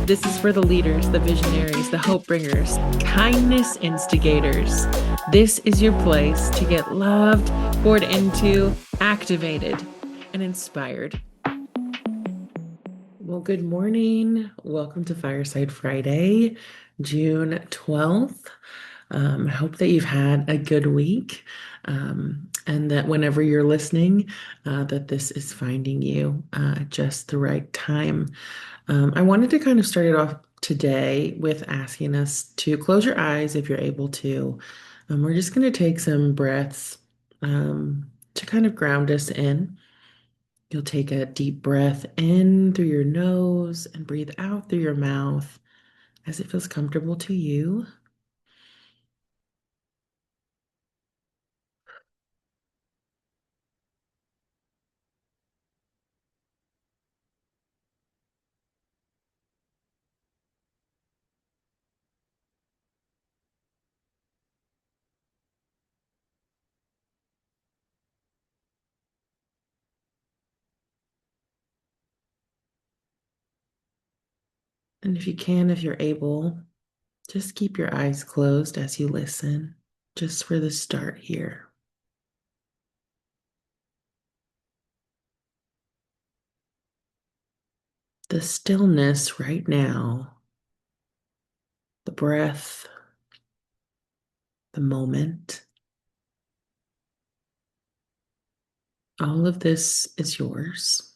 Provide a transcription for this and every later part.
This is for the leaders, the visionaries, the hope bringers, kindness instigators. This is your place to get loved, poured into, activated, and inspired. Well, good morning. Welcome to Fireside Friday, June 12th. I hope that you've had a good week, and that whenever you're listening, that this is finding you just the right time. I wanted to kind of start it off today with asking us to close your eyes if you're able to. We're just going to take some breaths to kind of ground us in. You'll take a deep breath in through your nose and breathe out through your mouth as it feels comfortable to you. And if you can, if you're able, just keep your eyes closed as you listen, just for the start here. The stillness right now, the breath, the moment, all of this is yours.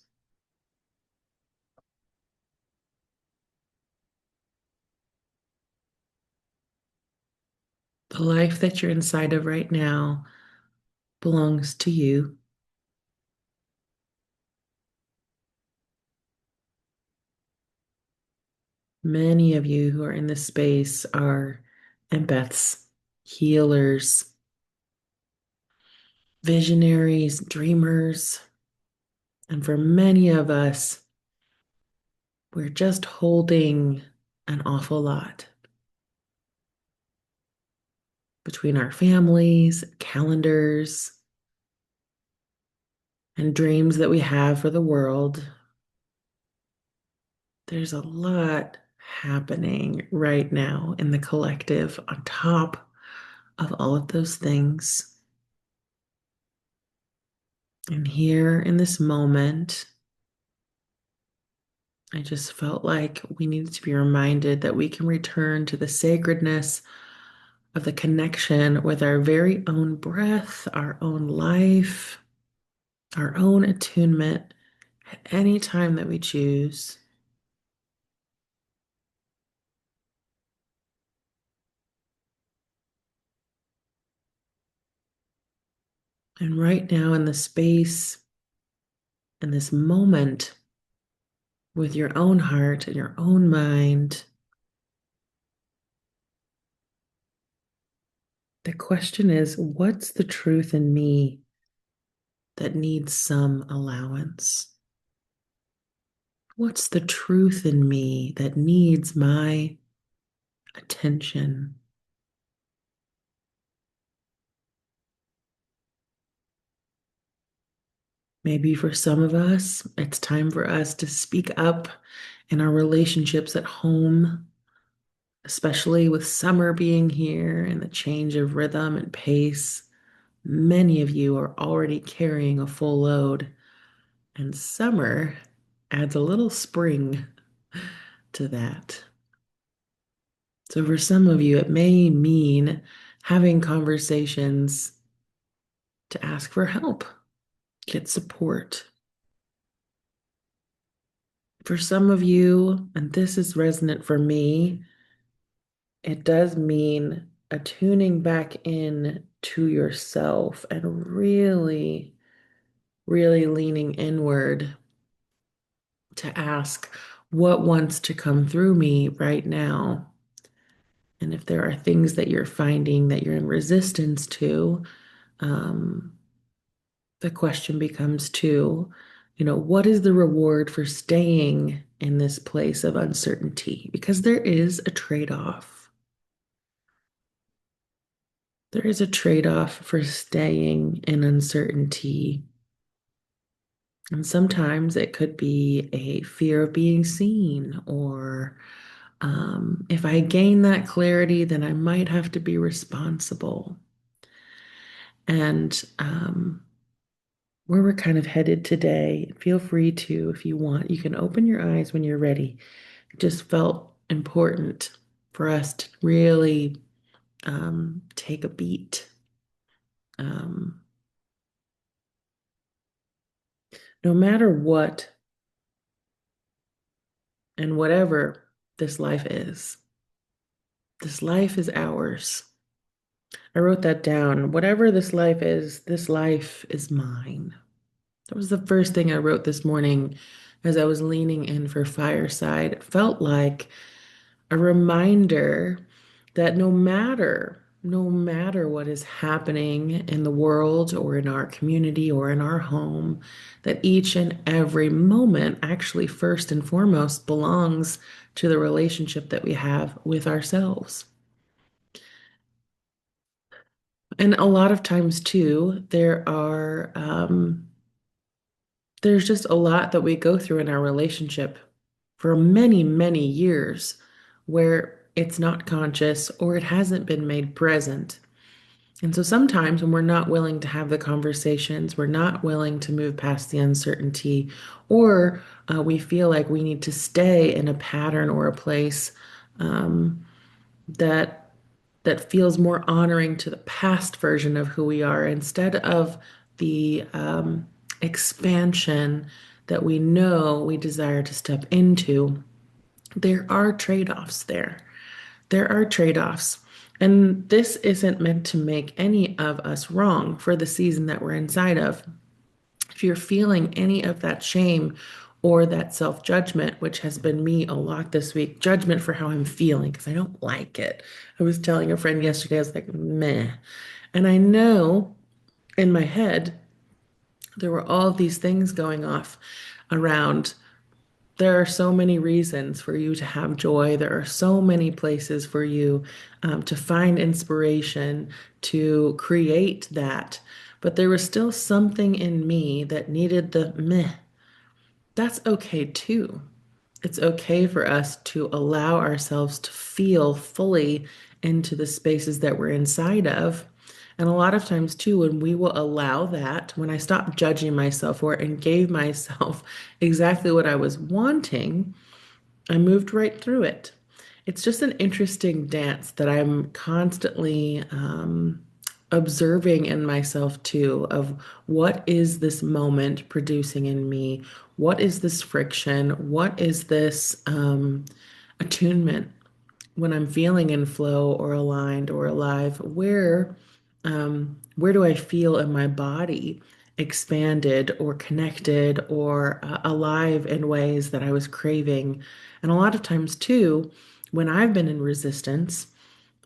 The life that you're inside of right now belongs to you. Many of you who are in this space are empaths, healers, visionaries, dreamers. And for many of us, we're just holding an awful lot between our families, calendars, and dreams that we have for the world. There's a lot happening right now in the collective on top of all of those things. And here in this moment, I just felt like we needed to be reminded that we can return to the sacredness of the connection with our very own breath, our own life, our own attunement at any time that we choose. And right now, in the space, in this moment, with your own heart and your own mind, the question is, what's the truth in me that needs some allowance? What's the truth in me that needs my attention? Maybe for some of us, it's time for us to speak up in our relationships at home, especially with summer being here and the change of rhythm and pace. Many of you are already carrying a full load, and summer adds a little spring to that. So, for some of you, it may mean having conversations to ask for help, get support. For some of you, and this is resonant for me, it does mean attuning back in to yourself and really, really leaning inward to ask what wants to come through me right now. And if there are things that you're finding that you're in resistance to, um, the question becomes what is the reward for staying in this place of uncertainty? Because there is a trade-off. There is a trade-off for staying in uncertainty. And sometimes it could be a fear of being seen, or if I gain that clarity, then I might have to be responsible. And where we're kind of headed today, feel free to, if you want, you can open your eyes when you're ready. It just felt important for us to really take a beat. Um, no matter what and whatever this life is ours. I wrote that down. Whatever this life is mine. That was the first thing I wrote this morning as I was leaning in for Fireside. It felt like a reminder that no matter what is happening in the world or in our community or in our home, that each and every moment actually first and foremost belongs to the relationship that we have with ourselves. And a lot of times too, there's just a lot that we go through in our relationship for many, many years where it's not conscious or it hasn't been made present. And so sometimes when we're not willing to have the conversations, we're not willing to move past the uncertainty, or we feel like we need to stay in a pattern or a place um, that that feels more honoring to the past version of who we are instead of the expansion that we know we desire to step into. There are trade-offs there. There are trade-offs. And this isn't meant to make any of us wrong for the season that we're inside of. If you're feeling any of that shame or that self-judgment, which has been me a lot this week, judgment for how I'm feeling because I don't like it. I was telling a friend yesterday, I was like, meh. And I know in my head, there were all of these things going off around. There are so many reasons for you to have joy. There are so many places for you to find inspiration, to create that. But there was still something in me that needed the meh. That's okay too. It's okay for us to allow ourselves to feel fully into the spaces that we're inside of. And a lot of times, too, when we will allow that, when I stopped judging myself for it and gave myself exactly what I was wanting, I moved right through it. It's just an interesting dance that I'm constantly observing in myself too of what is this moment producing in me? What is this friction? What is this attunement when I'm feeling in flow or aligned or alive? Where do I feel in my body expanded or connected or alive in ways that I was craving? And a lot of times too, when I've been in resistance,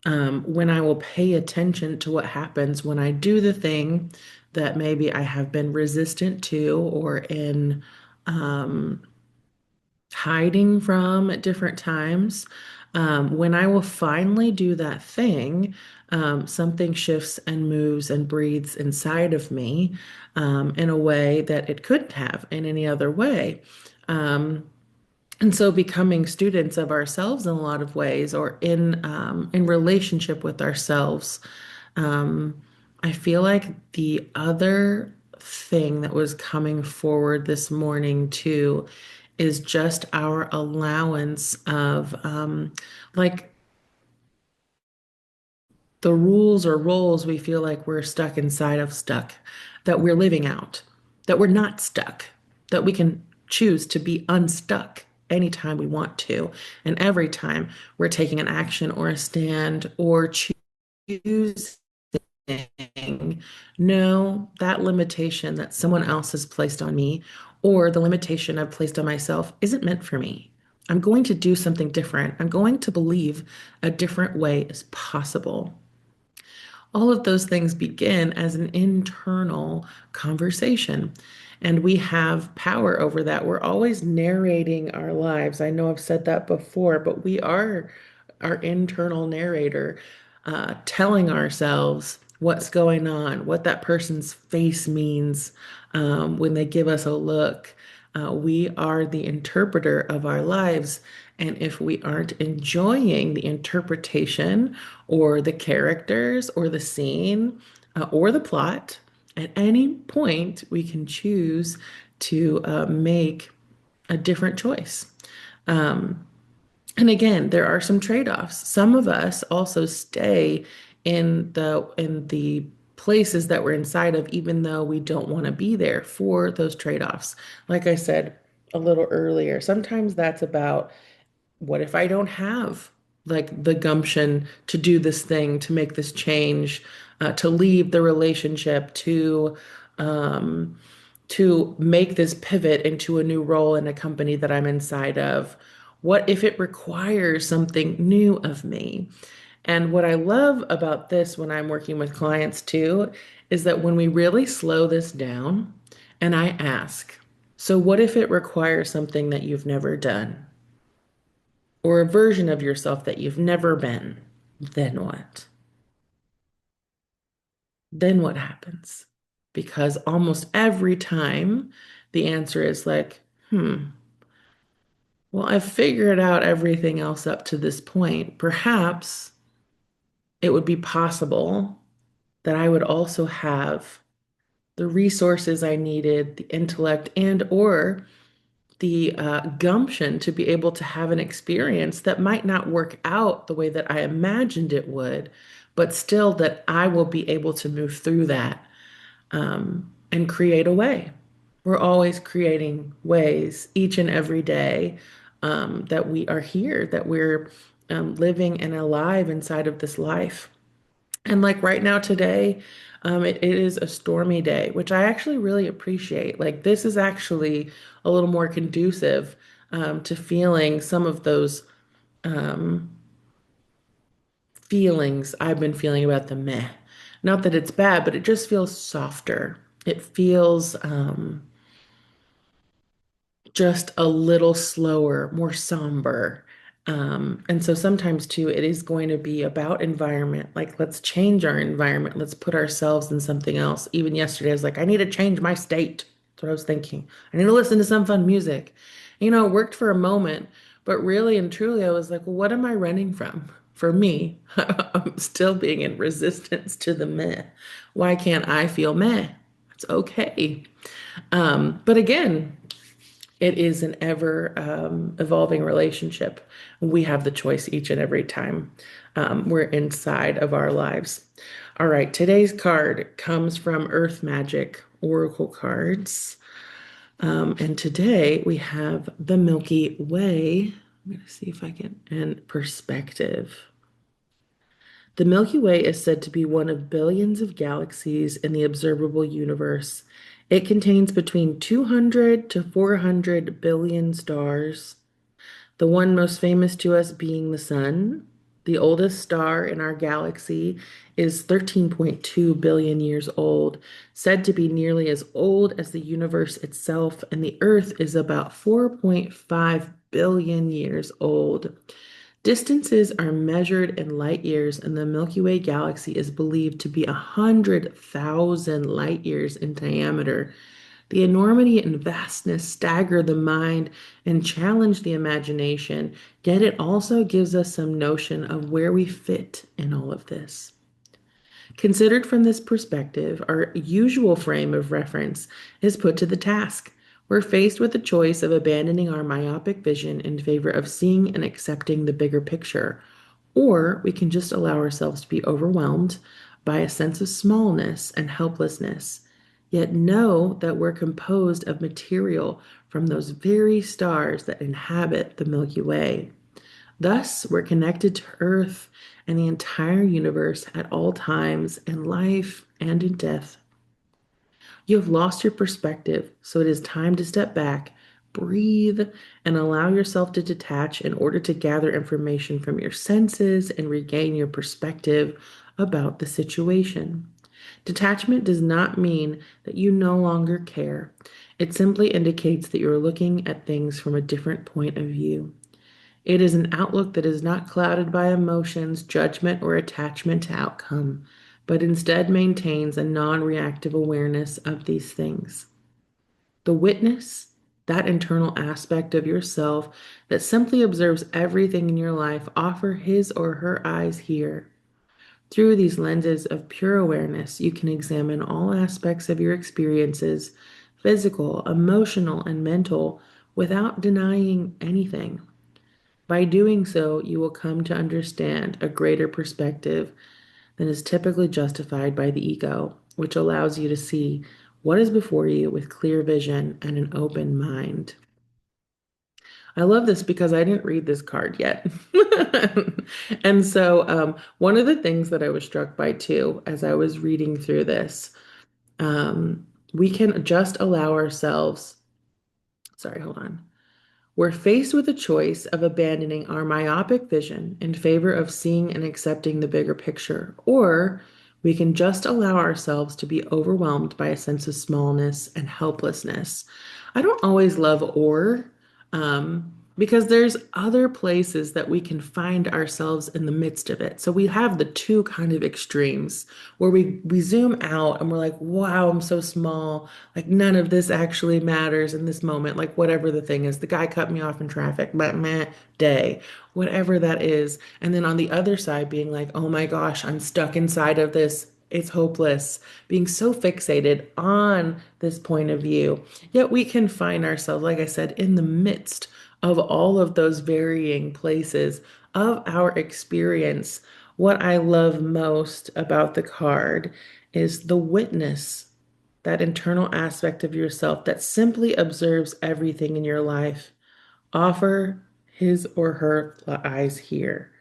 when I will pay attention to what happens when I do the thing that maybe I have been resistant to or in um, hiding from at different times. When I will finally do that thing, something shifts and moves and breathes inside of me in a way that it couldn't have in any other way. Um, and so becoming students of ourselves in a lot of ways, or in relationship with ourselves, um, I feel like the other thing that was coming forward this morning too is just our allowance of like the rules or roles we feel like we're stuck, that we're living out, that we're not stuck, that we can choose to be unstuck anytime we want to. And every time we're taking an action or a stand or choosing, no, that limitation that someone else has placed on me or the limitation I've placed on myself isn't meant for me. I'm going to do something different. I'm going to believe a different way is possible. All of those things begin as an internal conversation, and we have power over that. We're always narrating our lives. I know I've said that before, but we are our internal narrator, telling ourselves what's going on, what that person's face means, when they give us a look. We are the interpreter of our lives. And if we aren't enjoying the interpretation or the characters or the scene or the plot, at any point we can choose to make a different choice. Um, and again, there are some trade-offs. Some of us also stay in the places that we're inside of, even though we don't want to be there for those trade-offs. Like I said a little earlier, sometimes that's about what if I don't have like the gumption to do this thing, to make this change, to leave the relationship, um, to make this pivot into a new role in a company that I'm inside of? What if it requires something new of me? And what I love about this when I'm working with clients too is that when we really slow this down and I ask, so what if it requires something that you've never done or a version of yourself that you've never been? Then what? Then what happens? Because almost every time the answer is like, well, I've figured out everything else up to this point. Perhaps it would be possible that I would also have the resources I needed, the intellect and or the gumption to be able to have an experience that might not work out the way that I imagined it would, but still that I will be able to move through that and create a way. We're always creating ways each and every day that we are here, that we're living and alive inside of this life. And like right now today, it is a stormy day, which I actually really appreciate. Like this is actually a little more conducive to feeling some of those um, feelings I've been feeling about the meh. Not that it's bad, but it just feels softer. It feels just a little slower, more somber. And so sometimes too, it is going to be about environment. Like, let's change our environment. Let's put ourselves in something else. Even yesterday, I was like, I need to change my state. That's what I was thinking. I need to listen to some fun music. It worked for a moment, but really and truly, I was like, well, what am I running from? For me, I'm still being in resistance to the meh. Why can't I feel meh? It's okay. But again, it is an ever evolving relationship. We have the choice each and every time we're inside of our lives. All right, today's card comes from Earth Magic Oracle cards. And today we have the Milky Way. I'm going to see if I can, and perspective. The Milky Way is said to be one of billions of galaxies in the observable universe. It contains between 200 to 400 billion stars, the one most famous to us being the Sun. The oldest star in our galaxy is 13.2 billion years old, said to be nearly as old as the universe itself, and the Earth is about 4.5 billion years old. Distances are measured in light years, and the Milky Way galaxy is believed to be 100,000 light years in diameter. The enormity and vastness stagger the mind and challenge the imagination, yet it also gives us some notion of where we fit in all of this. Considered from this perspective, our usual frame of reference is put to the task. We're faced with the choice of abandoning our myopic vision in favor of seeing and accepting the bigger picture, or we can just allow ourselves to be overwhelmed by a sense of smallness and helplessness, yet know that we're composed of material from those very stars that inhabit the Milky Way. Thus, we're connected to Earth and the entire universe at all times, in life and in death. You have lost your perspective, so it is time to step back, breathe, and allow yourself to detach in order to gather information from your senses and regain your perspective about the situation. Detachment does not mean that you no longer care. It simply indicates that you're looking at things from a different point of view. It is an outlook that is not clouded by emotions, judgment, or attachment to outcome, but instead maintains a non reactive awareness of these things. The witness, that internal aspect of yourself that simply observes everything in your life, offer his or her eyes here. Through these lenses of pure awareness, you can examine all aspects of your experiences, physical, emotional, and mental, without denying anything. By doing so, you will come to understand a greater perspective than is typically justified by the ego, which allows you to see what is before you with clear vision and an open mind. I love this because I didn't read this card yet. And so, one of the things that I was struck by too, as I was reading through this, we can just allow ourselves, sorry, hold on. We're faced with a choice of abandoning our myopic vision in favor of seeing and accepting the bigger picture, or we can just allow ourselves to be overwhelmed by a sense of smallness and helplessness. I don't always love because there's other places that we can find ourselves in the midst of it. So we have the two kind of extremes where we zoom out and we're like, wow, I'm so small. Like none of this actually matters in this moment. Like whatever the thing is, the guy cut me off in traffic, but meh, day, whatever that is. And then on the other side, being like, oh my gosh, I'm stuck inside of this. It's hopeless, being so fixated on this point of view. Yet we can find ourselves, like I said, in the midst of all of those varying places of our experience. What I love most about the card is the witness, that internal aspect of yourself that simply observes everything in your life. Offer his or her eyes here.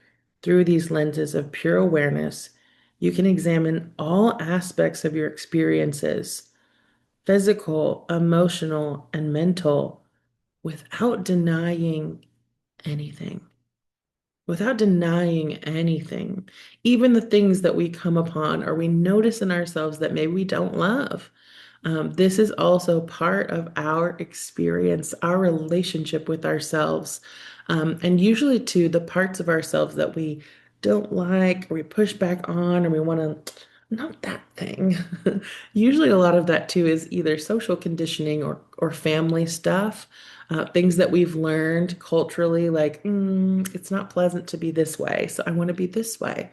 Through these lenses of pure awareness, you can examine all aspects of your experiences, physical, emotional, and mental, without denying anything. Without denying anything, even the things that we come upon or we notice in ourselves that maybe we don't love. This is also part of our experience, our relationship with ourselves. And usually, too, the parts of ourselves that we don't like or we push back on or we want to, not that thing. Usually, a lot of that, too, is either social conditioning or family stuff, things that we've learned culturally, like, it's not pleasant to be this way, so I want to be this way.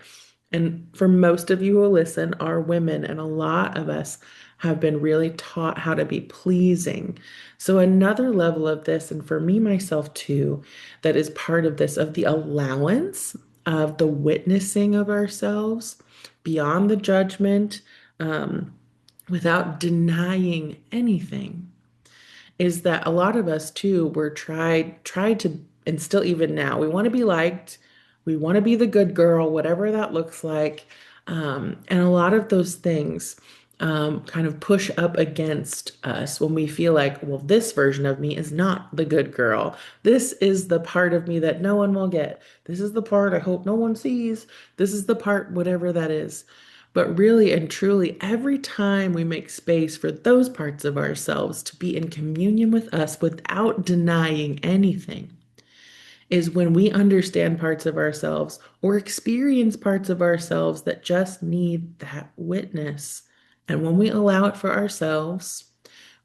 And for most of you who listen are women, and a lot of us have been really taught how to be pleasing. So, another level of this, and for me, myself too, that is part of this, of the allowance of the witnessing of ourselves beyond the judgment, um, without denying anything, is that a lot of us too were tried to, and still even now, we want to be liked, we want to be the good girl, whatever that looks like. And a lot of those things kind of push up against us when we feel like, well, this version of me is not the good girl. This is the part of me that no one will get. This is the part I hope no one sees. This is the part, whatever that is. But really and truly, every time we make space for those parts of ourselves to be in communion with us without denying anything, is when we understand parts of ourselves or experience parts of ourselves that just need that witness. And when we allow it for ourselves,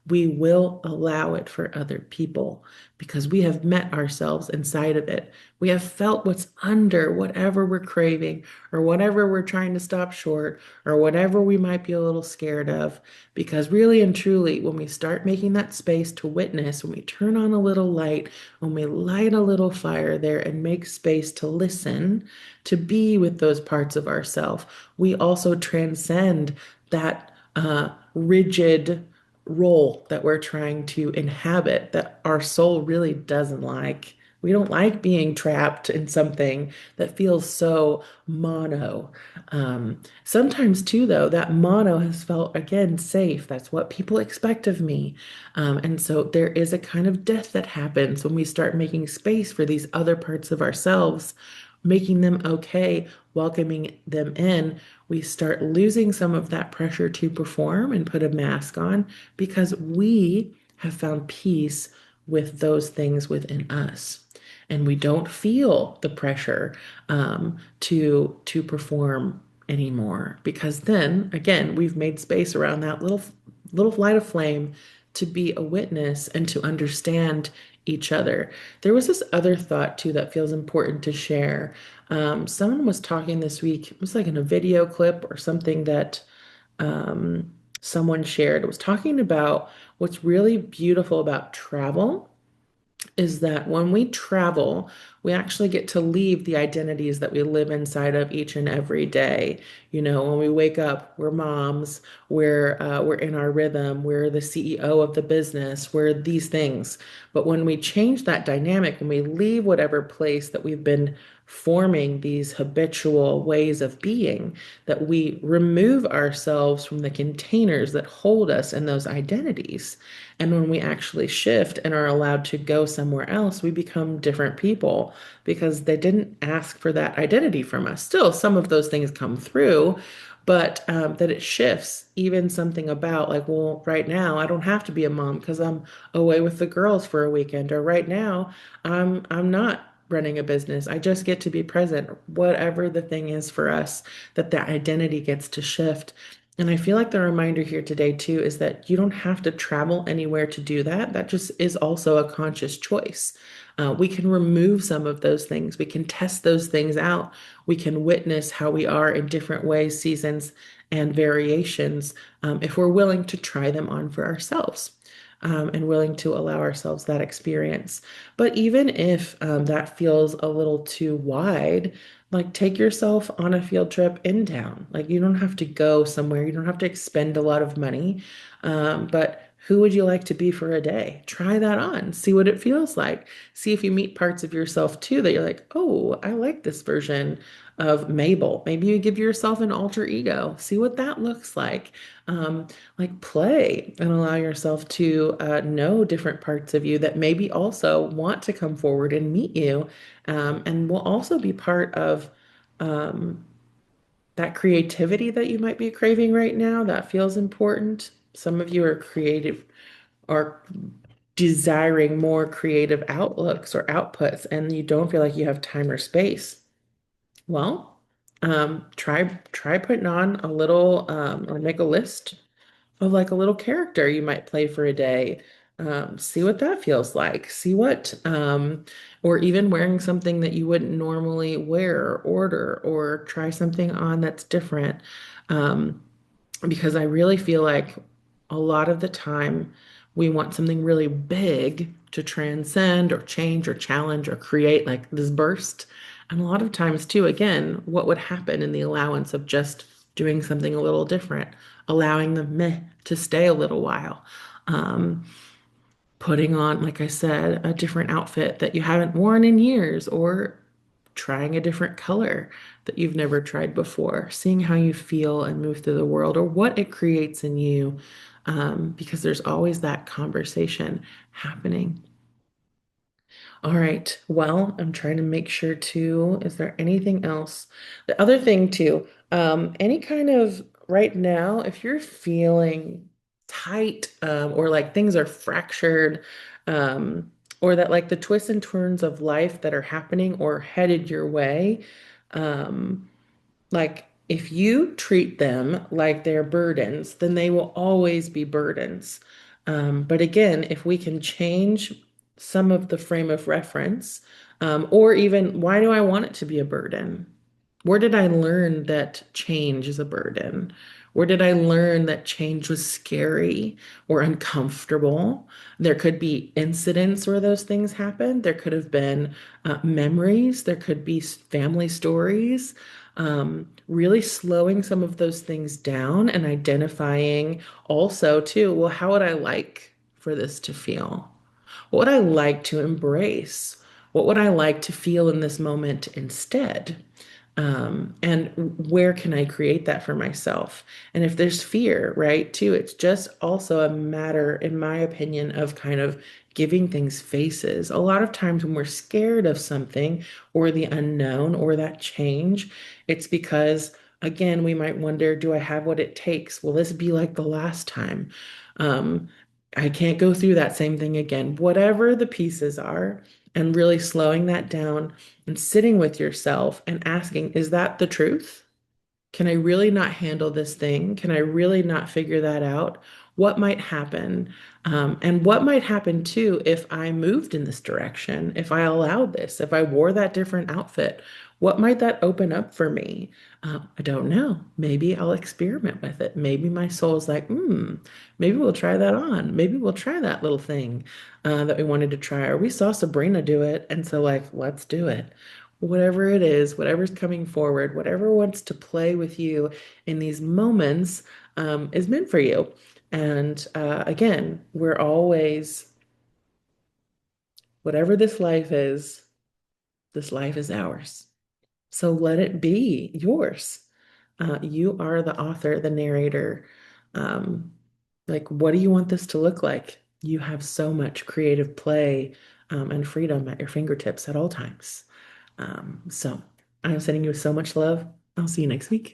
we will allow it for other people because we have met ourselves inside of it. We have felt what's under whatever we're craving or whatever we're trying to stop short or whatever we might be a little scared of. Because really and truly, when we start making that space to witness, when we turn on a little light, when we light a little fire there and make space to listen, to be with those parts of ourself, we also transcend that rigid role that we're trying to inhabit that our soul really doesn't like. We don't like being trapped in something that feels so mono. Sometimes, too, though, that mono has felt, again, safe. That's what people expect of me. And so there is a kind of death that happens when we start making space for these other parts of ourselves, making them okay, welcoming them in. We start losing some of that pressure to perform and put a mask on because we have found peace with those things within us. And we don't feel the pressure to perform anymore because then again we've made space around that little light of flame to be a witness and to understand each other. There was this other thought too that feels important to share. Someone was talking this week, it was like in a video clip or something that um, someone shared. It was talking about what's really beautiful about travel is that when we travel, we actually get to leave the identities that we live inside of each and every day. You know, when we wake up, we're moms, we're in our rhythm, we're the CEO of the business, we're these things. But when we change that dynamic, when we leave whatever place that we've been forming these habitual ways of being, that we remove ourselves from the containers that hold us in those identities. And when we actually shift and are allowed to go somewhere else, we become different people because they didn't ask for that identity from us. Still, some of those things come through, but that it shifts. Even something about like, well, right now I don't have to be a mom because I'm away with the girls for a weekend, or right now I'm not running a business. I just get to be present, whatever the thing is for us, that identity gets to shift. And I feel like the reminder here today, too, is that you don't have to travel anywhere to do that. That just is also a conscious choice. We can remove some of those things. We can test those things out. We can witness how we are in different ways, seasons, and variations if we're willing to try them on for ourselves. And willing to allow ourselves that experience. But even if that feels a little too wide, like take yourself on a field trip in town. Like you don't have to go somewhere, you don't have to expend a lot of money. But who would you like to be for a day? Try that on, see what it feels like. See if you meet parts of yourself too that you're like, oh, I like this version of Mabel. Maybe you give yourself an alter ego, see what that looks like play and allow yourself to know different parts of you that maybe also want to come forward and meet you and will also be part of um, that creativity that you might be craving right now that feels important. Some of you are creative or desiring more creative outlooks or outputs, and you don't feel like you have time or space. Well, try putting on a little or make a list of like a little character you might play for a day. See what that feels like. See what, or even wearing something that you wouldn't normally wear or order, or try something on that's different. Um, because I really feel like a lot of the time we want something really big to transcend or change or challenge or create like this burst. And a lot of times, too, again, what would happen in the allowance of just doing something a little different, allowing the meh to stay a little while, um, putting on, like I said, a different outfit that you haven't worn in years, or trying a different color that you've never tried before, seeing how you feel and move through the world or what it creates in you, because there's always that conversation happening. All right. Well, I'm trying to make sure too. Is there anything else? The other thing too, any kind of right now, if you're feeling tight, or like things are fractured, or that like the twists and turns of life that are happening or headed your way, um, like, if you treat them like they're burdens, then they will always be burdens. But again, if we can change some of the frame of reference, or even why do I want it to be a burden? Where did I learn that change is a burden? Where did I learn that change was scary or uncomfortable? There could be incidents where those things happened. There could have been memories. There could be family stories. Really slowing some of those things down and identifying also, too, well, how would I like for this to feel? What would I like to embrace? What would I like to feel in this moment instead? And where can I create that for myself? And if there's fear, right, too, it's just also a matter, in my opinion, of kind of giving things faces. A lot of times when we're scared of something or the unknown or that change, it's because, again, we might wonder, do I have what it takes? Will this be like the last time? Um, I can't go through that same thing again. Whatever the pieces are, and really slowing that down and sitting with yourself and asking, is that the truth? Can I really not handle this thing? Can I really not figure that out? what might happen, and what might happen too if I moved in this direction, if I allowed this, if I wore that different outfit, what might that open up for me? I don't know. Maybe I'll experiment with it. Maybe my soul's like, maybe we'll try that on. Maybe we'll try that little thing that we wanted to try. Or we saw Sabrina do it, and so like, let's do it. Whatever it is, whatever's coming forward, whatever wants to play with you in these moments is meant for you. And again, we're always, whatever this life is ours. So let it be yours. You are the author, the narrator. Um, like, what do you want this to look like? You have so much creative play and freedom at your fingertips at all times. So I'm sending you so much love. I'll see you next week.